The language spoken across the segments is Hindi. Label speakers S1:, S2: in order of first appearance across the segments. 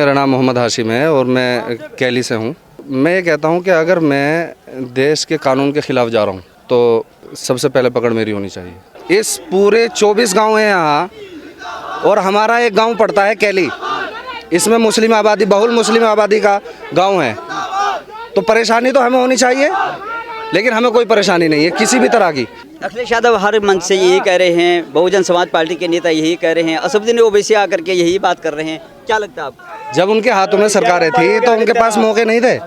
S1: मेरा नाम मोहम्मद हाशिम है और मैं कैली से हूँ। मैं ये कहता हूँ कि अगर मैं देश के कानून के ख़िलाफ़ जा रहा हूँ तो सबसे पहले पकड़ मेरी होनी चाहिए। इस पूरे 24 गांव हैं यहाँ और हमारा एक गांव पड़ता है कैली, इसमें मुस्लिम आबादी, बहुल मुस्लिम आबादी का गांव है। तो परेशानी तो हमें होनी चाहिए, लेकिन हमें कोई परेशानी नहीं है किसी भी तरह की।
S2: अखिलेश यादव हर मंच से यही कह रहे हैं, बहुजन समाज पार्टी के नेता यही कह रहे हैं, असदुद्दीन ओवैसी आकर के यही बात कर रहे हैं। क्या लगता है आपको?
S1: जब उनके हाथों में सरकारें थी तो उनके पास मौके नहीं थे,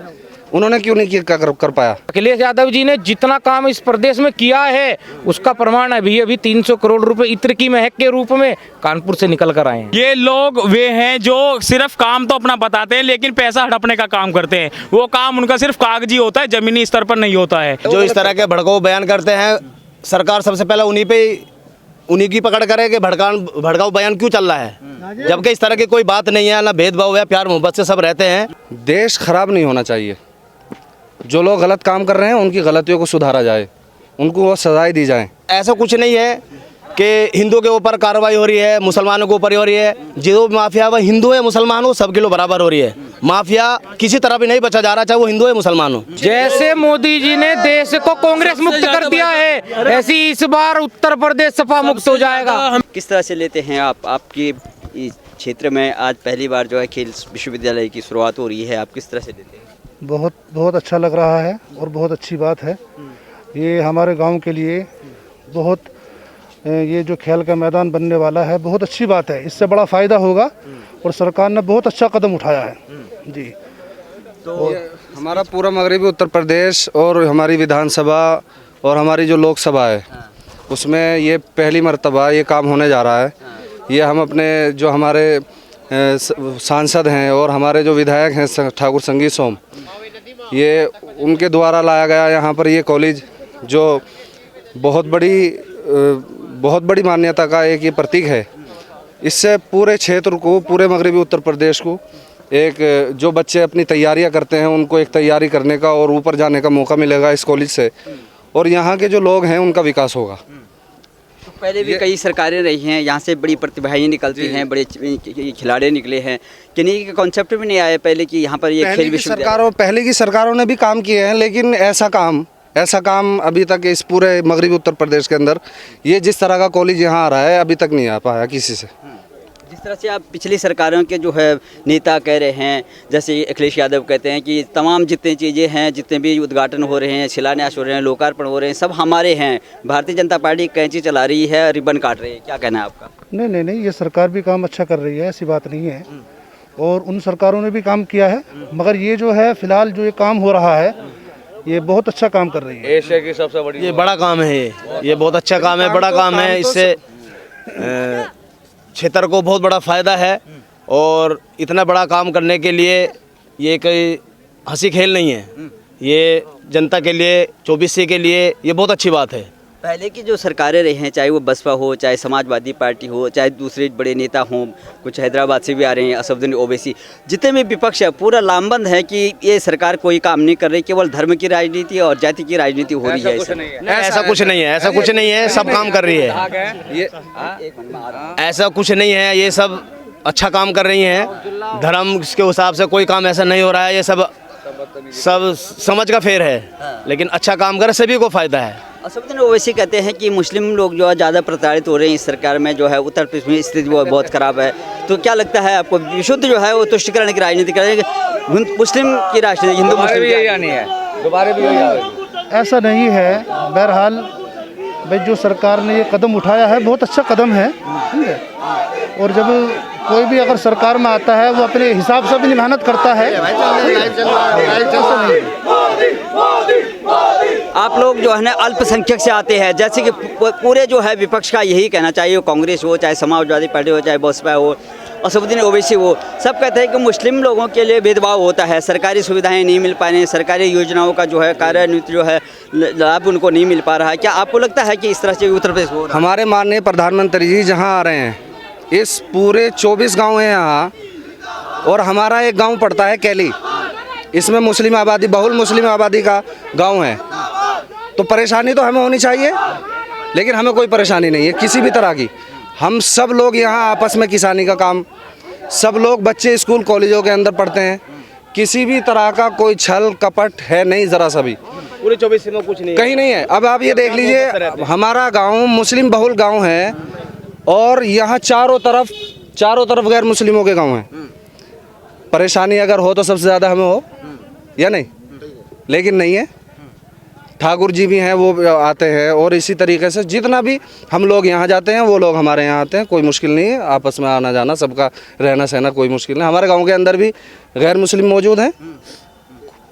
S1: उन्होंने क्यों नहीं कर पाया?
S3: अखिलेश यादव जी ने जितना काम इस प्रदेश में किया है उसका प्रमाण अभी 300 करोड़ रुपए इत्र की महक के रूप में कानपुर से निकल कर आए हैं।
S4: ये लोग वे हैं जो सिर्फ काम तो अपना बताते हैं लेकिन पैसा हड़पने का काम करते हैं। वो काम उनका सिर्फ कागजी होता है, जमीनी स्तर पर नहीं होता है।
S5: जो इस तरह के भड़काऊ बयान करते हैं, सरकार सबसे पहले उन्हीं की पकड़ करे कि भड़काऊ बयान क्यों चल रहा है, जबकि इस तरह की कोई बात नहीं है, ना भेदभाव है, प्यार मोहब्बत से सब रहते हैं।
S1: देश खराब नहीं होना चाहिए। जो लोग गलत काम कर रहे हैं उनकी गलतियों को सुधारा जाए, उनको वो सजाएं दी जाए।
S5: ऐसा कुछ नहीं है कि हिंदू के ऊपर कार्रवाई हो रही है, मुसलमानों के ऊपर हो रही है। जो माफिया वह हिंदू है मुसलमान हो, सबके लोग बराबर हो रही है। माफिया किसी तरह भी नहीं बचा जा रहा, चाहे वो हिंदू है मुसलमान हो।
S3: जैसे मोदी जी ने देश को कांग्रेस मुक्त कर दिया है, ऐसी इस बार उत्तर प्रदेश सपा मुक्त हो जाएगा।
S2: किस तरह से लेते हैं आप? आपके इस क्षेत्र में आज पहली बार जो है खेल विश्वविद्यालय की शुरुआत हो रही है, आप किस तरह से लेते हैं?
S6: बहुत अच्छा लग रहा है और बहुत अच्छी बात है। ये हमारे गांव के लिए बहुत, ये जो खेल का मैदान बनने वाला है बहुत अच्छी बात है। इससे बड़ा फ़ायदा होगा और सरकार ने बहुत अच्छा कदम उठाया है जी।
S1: तो हमारा पूरा मगरबी उत्तर प्रदेश और हमारी विधानसभा और हमारी जो लोकसभा है उसमें ये पहली मर्तबा ये काम होने जा रहा है। ये हम अपने जो हमारे सांसद हैं और हमारे जो विधायक हैं ठाकुर संगीत सोम, ये उनके द्वारा लाया गया यहाँ पर ये कॉलेज जो बहुत बड़ी मान्यता का एक ये प्रतीक है। इससे पूरे क्षेत्र को, पूरे मगरबी उत्तर प्रदेश को एक जो बच्चे अपनी तैयारियां करते हैं उनको एक तैयारी करने का और ऊपर जाने का मौका मिलेगा इस कॉलेज से, और यहाँ के जो लोग हैं उनका विकास होगा।
S2: तो पहले भी कई सरकारें रही हैं, यहाँ से बड़ी प्रतिभाएं निकलती हैं, बड़े खिलाड़ी निकले हैं। किन्हीं के कॉन्सेप्ट भी नहीं आया पहले कि यहाँ पर ये खेल विश्वविद्यालय।
S1: पहले की सरकारों ने भी काम किए हैं, लेकिन ऐसा काम अभी तक इस पूरे मगरबी उत्तर प्रदेश के अंदर ये जिस तरह का कॉलेज यहाँ आ रहा है अभी तक नहीं आ पाया किसी से।
S2: जिस तरह से आप पिछली सरकारों के जो है नेता कह रहे हैं, जैसे अखिलेश यादव कहते हैं कि तमाम जितनी चीज़ें हैं, जितने भी उद्घाटन हो रहे हैं, शिलान्यास हो रहे हैं, लोकार्पण हो रहे हैं, सब हमारे हैं। भारतीय जनता पार्टी कैंची चला रही है, रिबन काट रही है, क्या कहना है आपका?
S6: नहीं, ये सरकार भी काम अच्छा कर रही है, ऐसी बात नहीं है। और उन सरकारों ने भी काम किया है, मगर ये जो है फिलहाल जो ये काम हो रहा है ये बहुत अच्छा काम कर रही है।
S5: एशिया की सबसे बड़ी, ये बड़ा काम है, ये बहुत अच्छा काम है, बड़ा काम है। इससे क्षेत्र को बहुत बड़ा फ़ायदा है और इतना बड़ा काम करने के लिए ये कोई हंसी खेल नहीं है। ये जनता के लिए, 24 के लिए ये बहुत अच्छी बात है।
S2: पहले की जो सरकारें रही हैं, चाहे वो बसपा हो, चाहे समाजवादी पार्टी हो, चाहे दूसरे बड़े नेता हों, कुछ हैदराबाद से भी आ रहे हैं, असदुद्दीन ओवैसी, जितने भी विपक्ष है पूरा लामबंद है कि ये सरकार कोई काम नहीं कर रही, केवल धर्म की राजनीति और जाति की राजनीति हो रही है।
S5: ऐसा कुछ नहीं है, सब काम कर रही है। ऐसा कुछ नहीं है, ये सब अच्छा काम कर रही हैं। धर्म के हिसाब से कोई काम ऐसा नहीं हो रहा है, ये सब समझ का फेर है, लेकिन अच्छा काम करे सभी को फ़ायदा है।
S2: असदुद्दीन ओवैसी कहते हैं कि मुस्लिम लोग जो है ज़्यादा प्रताड़ित हो रहे हैं इस सरकार में, जो है उत्तर प्रदेश में स्थिति वो बहुत ख़राब है। तो क्या लगता है आपको, विशुद्ध जो है वो तुष्टिकरण की राजनीति करेंगे, मुस्लिम की राजनीति, हिंदू मुस्लिम की है, दोबारा भी
S6: ऐसा नहीं है। बहरहाल भाई जो सरकार ने ये कदम उठाया है बहुत अच्छा कदम है, ठीक है। और जब कोई भी अगर सरकार में आता है वो अपने हिसाब से भी मेहनत करता है।
S2: आप लोग जो है ना अल्पसंख्यक से आते हैं, जैसे कि पूरे जो है विपक्ष का यही कहना चाहिए, कांग्रेस हो, चाहे समाजवादी पार्टी हो, चाहे बसपा हो, असदुद्दीन ओवैसी हो, सब कहते हैं कि मुस्लिम लोगों के लिए भेदभाव होता है, सरकारी सुविधाएं नहीं मिल पा रही हैं, सरकारी योजनाओं का जो है कार्यान्वित जो है लाभ उनको नहीं मिल पा रहा है। क्या आपको लगता है कि इस तरह से उत्तर प्रदेश हो रहा है?
S1: हमारे माननीय प्रधानमंत्री जी जहाँ आ रहे हैं, इस पूरे 24 गांव हैं यहाँ और हमारा एक गांव पड़ता है कैली, इसमें मुस्लिम आबादी, बहुल मुस्लिम आबादी का गांव है। तो परेशानी तो हमें होनी चाहिए, लेकिन हमें कोई परेशानी नहीं है किसी भी तरह की। हम सब लोग यहाँ आपस में किसानी का काम सब लोग बच्चे स्कूल कॉलेजों के अंदर पढ़ते हैं, किसी भी तरह का कोई छल कपट है नहीं, ज़रा सा भी
S5: पूरे 24 में कुछ नहीं
S1: कहीं नहीं है। अब आप ये देख लीजिए, हमारा गांव मुस्लिम बहुल गांव है और यहाँ चारों तरफ गैर मुस्लिमों के गांव हैं। परेशानी अगर हो तो सबसे ज़्यादा हमें हो या नहीं, लेकिन नहीं है। ठाकुर जी भी हैं, वो आते हैं, और इसी तरीके से जितना भी हम लोग यहाँ जाते हैं वो लोग हमारे यहाँ आते हैं। कोई मुश्किल नहीं है, आपस में आना जाना सबका रहना सहना कोई मुश्किल नहीं। हमारे गांव के अंदर भी गैर मुस्लिम मौजूद हैं,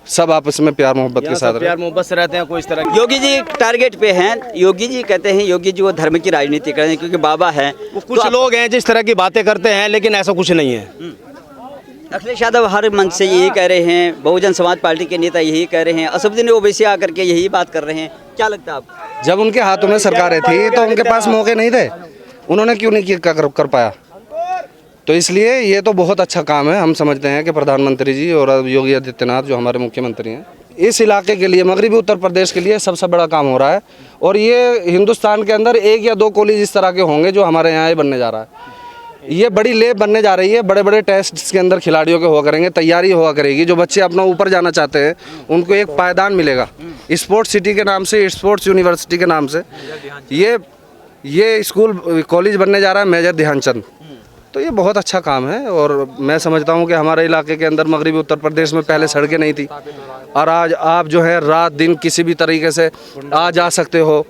S1: सब आपस में प्यार मोहब्बत के साथ
S5: प्यार मोहब्बत से रहते हैं, कोई इस तरह की
S2: योगी जी टारगेट पे हैं। योगी जी कहते हैं, योगी जी वो धर्म की राजनीति कर रहे हैं क्योंकि बाबा हैं।
S5: कुछ लोग हैं जिस तरह की बातें करते हैं, लेकिन ऐसा कुछ नहीं है।
S2: अखिलेश यादव हर मंच से यही कह रहे हैं, बहुजन समाज पार्टी के नेता यही कह रहे हैं, असदुद्दीन ओवैसी आकर के यही बात कर रहे हैं। क्या लगता है आपको?
S1: जब उनके हाथों में सरकारें थी तो उनके पास मौके नहीं थे, उन्होंने क्यों नहीं कर पाया? तो इसलिए ये तो बहुत अच्छा काम है। हम समझते हैं कि प्रधानमंत्री जी और योगी आदित्यनाथ जो हमारे मुख्यमंत्री हैं, इस इलाके के लिए, मगरबी उत्तर प्रदेश के लिए सबसे बड़ा काम हो रहा है। और ये हिंदुस्तान के अंदर 1 या 2 कॉलेज इस तरह के होंगे जो हमारे यहाँ बनने जा रहा है। ये बड़ी लेब बनने जा रही है, बड़े बड़े टेस्ट के अंदर खिलाड़ियों के हुआ करेंगे, तैयारी हुआ करेगी। जो बच्चे अपना ऊपर जाना चाहते हैं उनको एक पायदान मिलेगा स्पोर्ट्स सिटी के नाम से, स्पोर्ट्स यूनिवर्सिटी के नाम से। ये स्कूल कॉलेज बनने जा रहा है मेजर ध्यानचंद। तो ये बहुत अच्छा काम है और मैं समझता हूँ कि हमारे इलाके के अंदर मगरबी उत्तर प्रदेश में पहले सड़कें नहीं थी और आज आप जो है रात दिन किसी भी तरीके से आ जा सकते हो।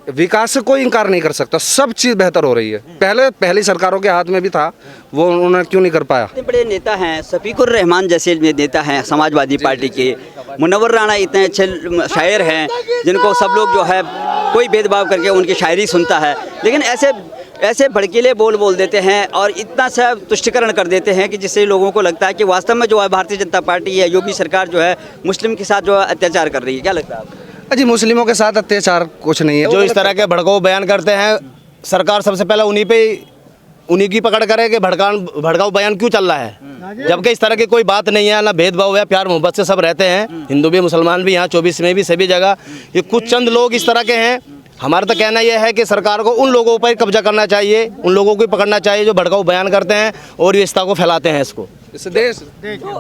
S1: विकास से कोई इनकार नहीं कर सकता, सब चीज़ बेहतर हो रही है। पहली सरकारों के हाथ में भी था, वो उन्होंने क्यों नहीं कर पाया?
S2: इतने बड़े नेता हैं, शफीकुर रहमान जैसे नेता हैं समाजवादी पार्टी के, मुनव्वर राणा इतने अच्छे शायर हैं जिनको सब लोग जो है कोई भेदभाव करके उनकी शायरी सुनता है, लेकिन ऐसे भड़कीले बोल देते हैं और इतना सा तुष्टिकरण कर देते हैं कि जिससे लोगों को लगता है कि वास्तव में जो है भारतीय जनता पार्टी है, योगी सरकार जो है मुस्लिम के साथ जो है अत्याचार कर रही है। क्या लगता है आपको?
S1: जी, मुस्लिमों के साथ अत्याचार कुछ नहीं है।
S5: जो इस तरह के भड़काऊ बयान करते हैं, सरकार सबसे पहले उन्हीं की पकड़ करे कि भड़काऊ बयान क्यों चल रहा है, जबकि इस तरह की कोई बात नहीं है। ना भेदभाव है, प्यार मोहब्बत से सब रहते हैं, हिंदू भी मुसलमान भी, यहाँ 24 में भी सभी जगह। ये कुछ चंद लोग इस तरह के हैं। हमारा तो कहना यह है कि सरकार को उन लोगों पर कब्जा करना चाहिए, उन लोगों को पकड़ना चाहिए जो भड़काऊ बयान करते हैं और रिश्ता को फैलाते हैं। इसको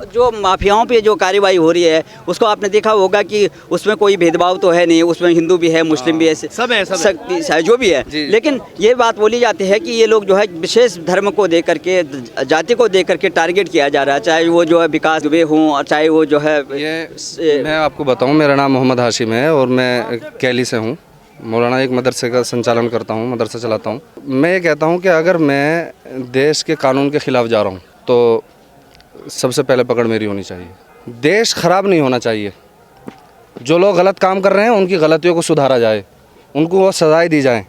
S2: जो माफियाओं पे जो कार्रवाई हो रही है उसको आपने देखा होगा कि उसमें कोई भेदभाव तो है नहीं, उसमें हिंदू भी है, मुस्लिम भी है, सब है जो भी है। लेकिन ये बात बोली जाती है कि ये लोग जो है विशेष धर्म को देख करके, जाति को देख करके टारगेट किया जा रहा है, चाहे वो जो है विकास दुबे हों और चाहे वो जो है।
S1: मैं आपको बताऊँ, मेरा नाम मोहम्मद हाशिम है और मैं कैली से हूँ। मौलाना एक मदरसे का संचालन करता हूँ, मदरसा चलाता हूँ। मैं ये कहता हूँ कि अगर मैं देश के कानून के ख़िलाफ़ जा रहा हूँ तो सबसे पहले पकड़ मेरी होनी चाहिए। देश ख़राब नहीं होना चाहिए। जो लोग गलत काम कर रहे हैं उनकी गलतियों को सुधारा जाए, उनको वो सजाएं दी जाएं।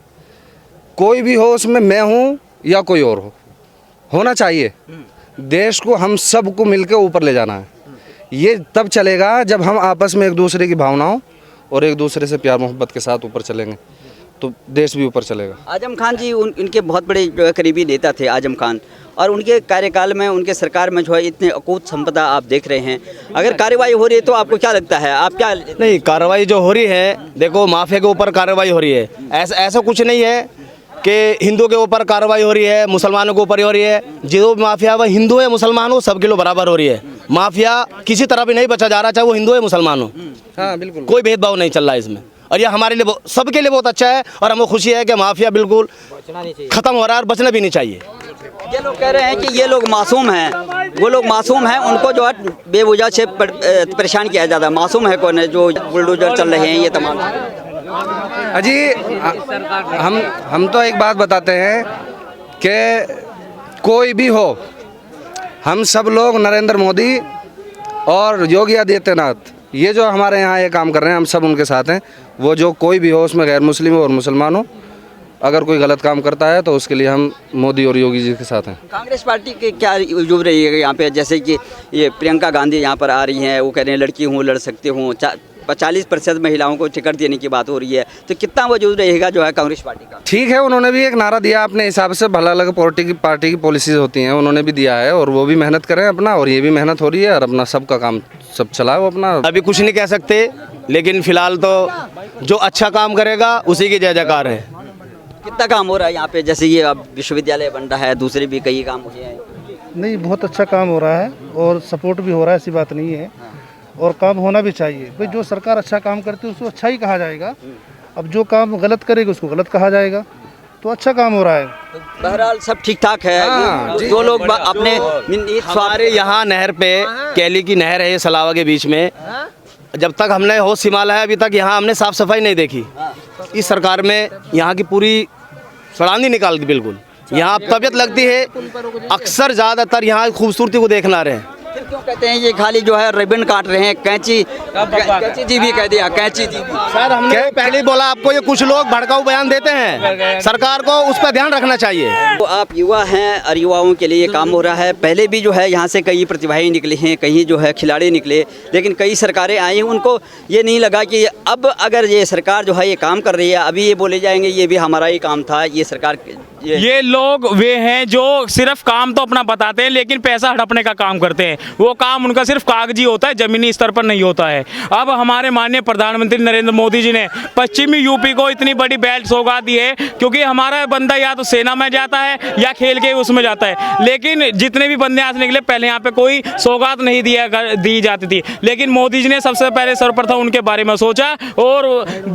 S1: कोई भी हो, उसमें मैं हूँ या कोई और होना चाहिए। देश को हम सब को मिल के ऊपर ले जाना है। ये तब चलेगा जब हम आपस में एक दूसरे की भावनाओं और एक दूसरे से प्यार मोहब्बत के साथ ऊपर चलेंगे, तो देश भी ऊपर चलेगा।
S2: आजम खान जी उनके बहुत बड़े जो है करीबी नेता थे आजम खान, और उनके कार्यकाल में, उनके सरकार में जो है इतने अकूत संपदा आप देख रहे हैं। अगर कार्रवाई हो रही है तो आपको क्या लगता है, आप क्या?
S5: नहीं, कार्रवाई जो हो रही है, देखो माफिया के ऊपर कार्रवाई हो रही है। ऐसा कुछ नहीं है कि हिंदू के ऊपर कार्रवाई हो रही है, मुसलमानों के ऊपर हो रही है। जो माफिया वह हिंदू है मुसलमान हो, सबके लिए बराबर हो रही है। माफिया किसी तरह भी नहीं बचा जा रहा, चाहे वो हिंदू है मुसलमान हो।
S1: हाँ बिल्कुल,
S5: कोई भेदभाव नहीं चल रहा है इसमें, और ये हमारे लिए सबके लिए बहुत अच्छा है। और हमें खुशी है कि माफिया बिल्कुल खत्म हो रहा है और बचना भी नहीं चाहिए।
S2: ये लोग कह रहे हैं कि ये लोग मासूम हैं, वो लोग मासूम हैं, उनको जो है बेवजह से परेशान किया जाता है। मासूम है कौन है? जो बुलडोजर चल रहे हैं ये तमाम।
S1: अजी हम तो एक बात बताते हैं कि कोई भी हो, हम सब लोग नरेंद्र मोदी और योगी आदित्यनाथ, ये जो हमारे यहाँ ये काम कर रहे हैं, हम सब उनके साथ हैं। वो जो कोई भी हो, उसमें गैर मुस्लिम हो और मुसलमान हो, अगर कोई गलत काम करता है तो उसके लिए हम मोदी और योगी जी के साथ हैं।
S2: कांग्रेस पार्टी के क्या युव रही है यहाँ पे? जैसे कि ये प्रियंका गांधी यहाँ पर आ रही हैं, वो कह रहे हैं लड़की हूँ, लड़ सकती हूँ, 40% महिलाओं को टिकट देने की बात हो रही है, तो कितना वजूद रहेगा जो है कांग्रेस पार्टी का?
S1: ठीक है, उन्होंने भी एक नारा दिया अपने हिसाब से, भला अलग पार्टी की पॉलिसीज होती हैं, उन्होंने भी दिया है और वो भी मेहनत करें अपना, और ये भी मेहनत हो रही है और अपना सबका काम सब चलाओ अपना।
S5: अभी कुछ नहीं कह सकते, लेकिन फिलहाल तो जो अच्छा काम करेगा उसी की जय जयकार है।
S2: कितना काम हो रहा है यहाँ पे? जैसे ये अब विश्वविद्यालय बन रहा है, दूसरे भी कई काम हुए हैं।
S6: नहीं, बहुत अच्छा काम हो रहा है और सपोर्ट भी हो रहा है, ऐसी बात नहीं है। और काम होना भी चाहिए भाई, जो सरकार अच्छा काम करती है उसको अच्छा ही कहा जाएगा। अब जो काम गलत करेगी उसको गलत कहा जाएगा, तो अच्छा काम हो रहा है।
S2: तो बहरहाल सब ठीक ठाक है। जो लोग अपने
S5: हमारे यहाँ नहर पे, कैली की नहर है ये सलावा के बीच में, जब तक हमने होश संभाला है अभी तक यहाँ हमने साफ सफाई नहीं देखी। इस सरकार में यहाँ की पूरी सड़ांदी निकाल दी बिल्कुल। यहाँ अब तबीयत लगती है, अक्सर ज़्यादातर यहाँ खूबसूरती को देखना रहे हैं।
S2: फिर क्यों कहते हैं ये खाली जो है रिबन काट रहे हैं? कैंची जी भी कह दिया, कैंची जी भी।
S5: सर हमने पहले ही बोला आपको, ये कुछ लोग भड़काऊ बयान देते हैं, सरकार को उस पर ध्यान रखना चाहिए।
S2: तो आप युवा हैं और युवाओं के लिए काम हो रहा है। पहले भी जो है यहाँ से कई प्रतिभागी निकले हैं, कई जो है खिलाड़ी निकले, लेकिन कई सरकारें आई हैं, उनको ये नहीं लगा कि अब अगर ये सरकार जो है ये काम कर रही है, अभी ये बोले जाएंगे ये भी हमारा ही काम था, ये सरकार
S4: ये लोग वे हैं जो सिर्फ काम तो अपना बताते हैं लेकिन पैसा हड़पने का काम करते हैं। वो काम उनका सिर्फ कागजी होता है, जमीनी स्तर पर नहीं होता है। अब हमारे माननीय प्रधानमंत्री नरेंद्र मोदी जी ने पश्चिमी यूपी को इतनी बड़ी बेल्ट सौगात दी है, क्योंकि हमारा बंदा या तो सेना में जाता है या खेल के उसमें जाता है। लेकिन जितने भी बंदे यहाँ से निकले, पहले यहाँ पे कोई सौगात नहीं दी जाती थी, लेकिन मोदी जी ने सबसे पहले सर्वप्रथम उनके बारे में सोचा और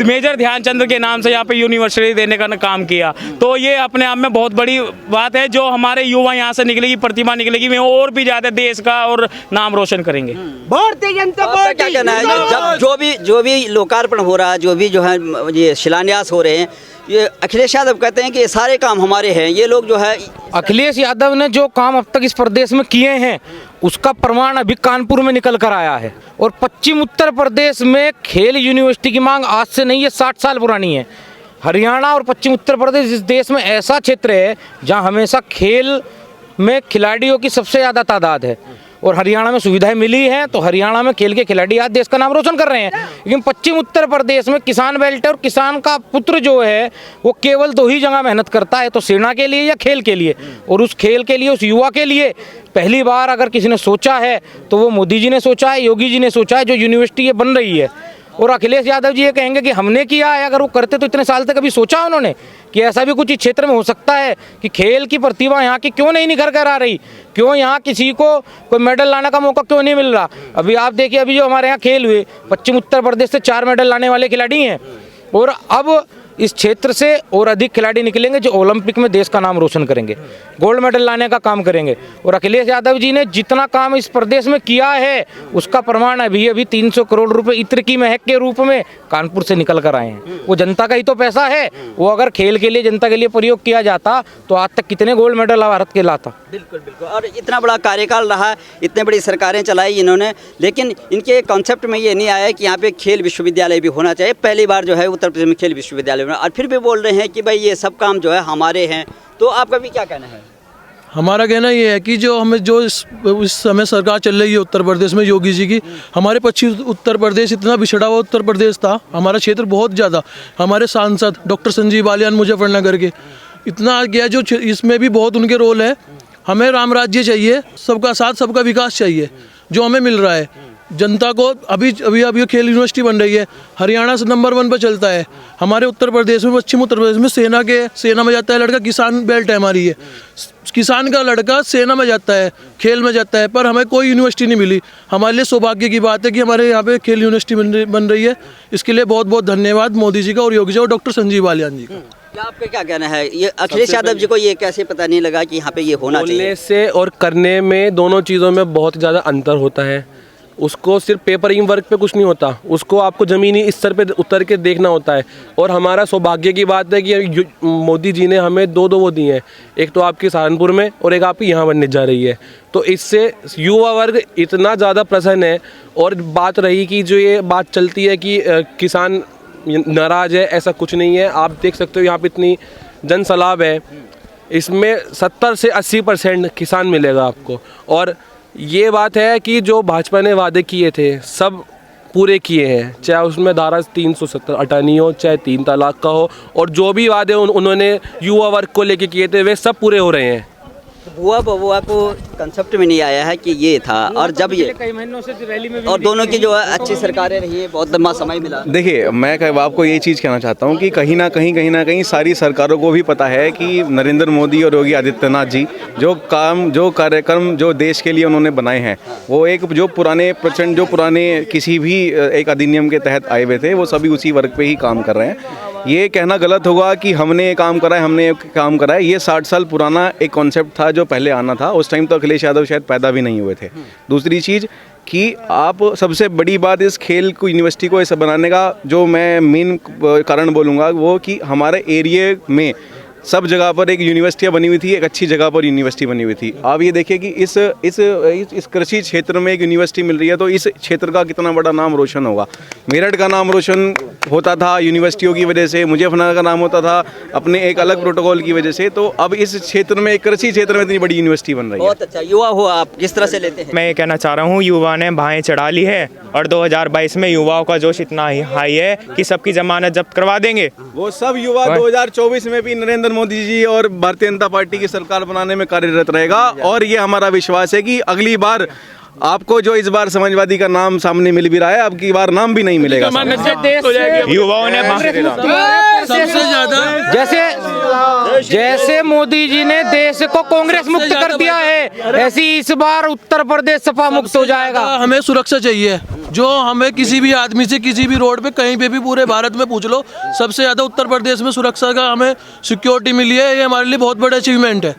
S4: मेजर ध्यानचंद के नाम से यहाँ पे यूनिवर्सिटी देने का काम किया। तो ये अपने आप में बहुत बड़ी बात है। जो हमारे युवा यहाँ से निकलेगी, प्रतिभा निकलेगी, वे और भी ज्यादा देश का और नाम रोशन करेंगे।
S2: भारतीय जनता पार्टी क्या कहना है? जब जो भी लोकार्पण हो रहा है, जो भी जो है ये शिलान्यास हो रहे हैं, ये अखिलेश यादव कहते हैं कि ये सारे काम हमारे हैं। ये लोग जो है,
S3: अखिलेश यादव ने जो काम अब तक इस प्रदेश में किए हैं उसका प्रमाण अभी कानपुर में निकल कर आया है। और पश्चिम उत्तर प्रदेश में खेल यूनिवर्सिटी की मांग आज से नहीं है, 60 साल पुरानी है। हरियाणा और पश्चिम उत्तर प्रदेश इस देश में ऐसा क्षेत्र है जहां हमेशा खेल में खिलाड़ियों की सबसे ज़्यादा तादाद है, और हरियाणा में सुविधाएं मिली हैं तो हरियाणा में खेल के खिलाड़ी आज देश का नाम रोशन कर रहे हैं। लेकिन पश्चिम उत्तर प्रदेश में किसान बेल्ट है और किसान का पुत्र जो है वो केवल 2 ही जगह मेहनत करता है, तो सेना के लिए या खेल के लिए। और उस खेल के लिए, उस युवा के लिए पहली बार अगर किसी ने सोचा है तो वो मोदी जी ने सोचा है, योगी जी ने सोचा है, जो यूनिवर्सिटी ये बन रही है। और अखिलेश यादव जी ये कहेंगे कि हमने किया है, अगर वो करते तो इतने साल तक कभी सोचा उन्होंने कि ऐसा भी कुछ इस क्षेत्र में हो सकता है कि खेल की प्रतिभा यहाँ की क्यों नहीं निखर कर आ रही, क्यों यहाँ किसी को कोई मेडल लाने का मौका क्यों नहीं मिल रहा। अभी आप देखिए, अभी जो हमारे यहाँ खेल हुए, पश्चिम उत्तर प्रदेश से 4 मेडल लाने वाले खिलाड़ी हैं, और अब इस क्षेत्र से और अधिक खिलाड़ी निकलेंगे जो ओलंपिक में देश का नाम रोशन करेंगे, गोल्ड मेडल लाने का काम करेंगे। और अखिलेश यादव जी ने जितना काम इस प्रदेश में किया है उसका प्रमाण अभी 300 करोड़ रुपए इत्र की महक के रूप में कानपुर से निकल कर आए हैं। वो जनता का ही तो पैसा है, वो अगर खेल के लिए, जनता के लिए प्रयोग किया जाता तो आज तक कितने गोल्ड मेडल भारत के लाता।
S2: बिल्कुल बिल्कुल। और इतना बड़ा कार्यकाल रहा, इतने बड़ी सरकारें चलाई इन्होंने, लेकिन इनके कॉन्सेप्ट में ये नहीं आया कि यहाँ पे खेल विश्वविद्यालय भी होना चाहिए। पहली बार जो है उत्तर प्रदेश में खेल विश्वविद्यालय, और फिर भी बोल रहे हैं कि भाई ये सब काम जो है हमारे हैं। तो आपका भी क्या कहना है?
S7: हमारा कहना ये है कि जो हमें जो इस समय सरकार चल रही है उत्तर प्रदेश में योगी जी की, हमारे पश्चिम उत्तर प्रदेश इतना बिछड़ा हुआ उत्तर प्रदेश था, हमारा क्षेत्र बहुत ज़्यादा, हमारे सांसद डॉक्टर संजीव बालियान मुजफ्फरनगर के इतना आ गया, जो इसमें भी बहुत उनके रोल है। हमें राम राज्य चाहिए, सबका साथ सबका विकास चाहिए, जो हमें मिल रहा है जनता को। अभी खेल यूनिवर्सिटी बन रही है, हरियाणा से नंबर 1 पर चलता है। हमारे उत्तर प्रदेश में, पश्चिम उत्तर प्रदेश में सेना में जाता है लड़का, किसान बेल्ट है हमारी है, किसान का लड़का सेना में जाता है, खेल में जाता है, पर हमें कोई यूनिवर्सिटी नहीं मिली। हमारे लिए सौभाग्य की बात है कि हमारे यहाँ पे खेल यूनिवर्सिटी बन रही है। इसके लिए बहुत बहुत धन्यवाद मोदी जी का और योगी जी और डॉक्टर संजीव बालियान जी का।
S2: आपका क्या कहना है? ये अखिलेश यादव जी को ये कैसे पता नहीं लगा कि यहाँ पे ये होना चाहिए?
S8: बोलने से और करने में, दोनों चीज़ों में बहुत ज़्यादा अंतर होता है। उसको सिर्फ पेपरिंग वर्क पे कुछ नहीं होता, उसको आपको ज़मीनी स्तर पे उतर के देखना होता है। और हमारा सौभाग्य की बात है कि मोदी जी ने हमें 2 वो दिए हैं, एक तो आपकी सहारनपुर में और एक आपकी यहाँ बनने जा रही है। तो इससे युवा वर्ग इतना ज़्यादा प्रसन्न है। और बात रही कि जो ये बात चलती है कि किसान नाराज़ है, ऐसा कुछ नहीं है। आप देख सकते हो यहाँ पे इतनी जन सैलाब है, इसमें 70 से 80% किसान मिलेगा आपको। और ये बात है कि जो भाजपा ने वादे किए थे सब पूरे किए हैं, चाहे उसमें धारा 370 हटानी हो, चाहे 3 तलाक का हो, और जो भी वादे उन्होंने युवा वर्ग को लेके किए थे वे सब पूरे हो रहे हैं।
S2: बुआ बबुआ को कंसेप्ट में नहीं आया है कि ये था, और जब ये
S3: कई महीनों से रैली में
S2: और दोनों की जो है अच्छी सरकारें रही है, बहुत लंबा समय मिला।
S9: देखिए, मैं आपको ये चीज़ कहना चाहता हूँ कि कहीं ना कहीं सारी सरकारों को भी पता है कि नरेंद्र मोदी और योगी आदित्यनाथ जी जो कार्यक्रम जो देश के लिए उन्होंने बनाए हैं, वो एक जो पुराने किसी भी एक अधिनियम के तहत आए हुए थे, वो सभी उसी वर्ग पे ही काम कर रहे हैं। ये कहना गलत होगा कि हमने ये काम करा है, ये 60 साल पुराना एक कॉन्सेप्ट था जो पहले आना था। उस टाइम तो अखिलेश यादव शायद पैदा भी नहीं हुए थे। दूसरी चीज़ कि आप सबसे बड़ी बात इस खेल को यूनिवर्सिटी को ऐसा बनाने का जो मैं मेन कारण बोलूँगा वो कि हमारे एरिया में सब जगह पर एक यूनिवर्सिटियाँ बनी हुई थी, एक अच्छी जगह पर यूनिवर्सिटी बनी हुई थी। आप ये देखिए कि इस कृषि क्षेत्र में एक यूनिवर्सिटी मिल रही है तो इस क्षेत्र का कितना बड़ा नाम रोशन होगा। मेरठ का नाम रोशन होता था यूनिवर्सिटियों की वजह से, मुजफ्फरनगर का नाम होता था अपने एक अलग प्रोटोकॉल की वजह से, तो अब इस क्षेत्र में, कृषि क्षेत्र में इतनी बड़ी यूनिवर्सिटी बन रही है।
S2: बहुत अच्छा युवा हो आप, किस तरह से लेते हैं?
S10: मैं ये कहना चाह रहा हूँ, युवा ने बाहें चढ़ा ली है और 2022 में युवाओं का जोश इतना हाई है कि सबकी जमानत जब्त करवा देंगे।
S9: वो सब युवा 2024 में भी नरेंद्र मोदी जी और भारतीय जनता पार्टी की सरकार बनाने में कार्यरत रहेगा, और ये हमारा विश्वास है कि अगली बार आपको जो इस बार समाजवादी का नाम सामने मिल भी रहा है, अब की बार नाम भी नहीं मिलेगा।
S10: युवाओं ने
S7: सबसे ज़्यादा
S3: जैसे मोदी जी ने देश को कांग्रेस मुक्त कर दिया है, ऐसी इस बार उत्तर प्रदेश सपा मुक्त हो जाएगा।
S7: हमें सुरक्षा चाहिए, जो हमें किसी भी आदमी से किसी भी रोड पे कहीं पे भी पूरे भारत में पूछ लो, सबसे ज़्यादा उत्तर प्रदेश में सुरक्षा का हमें सिक्योरिटी मिली है। ये हमारे लिए बहुत बड़ा अचीवमेंट है।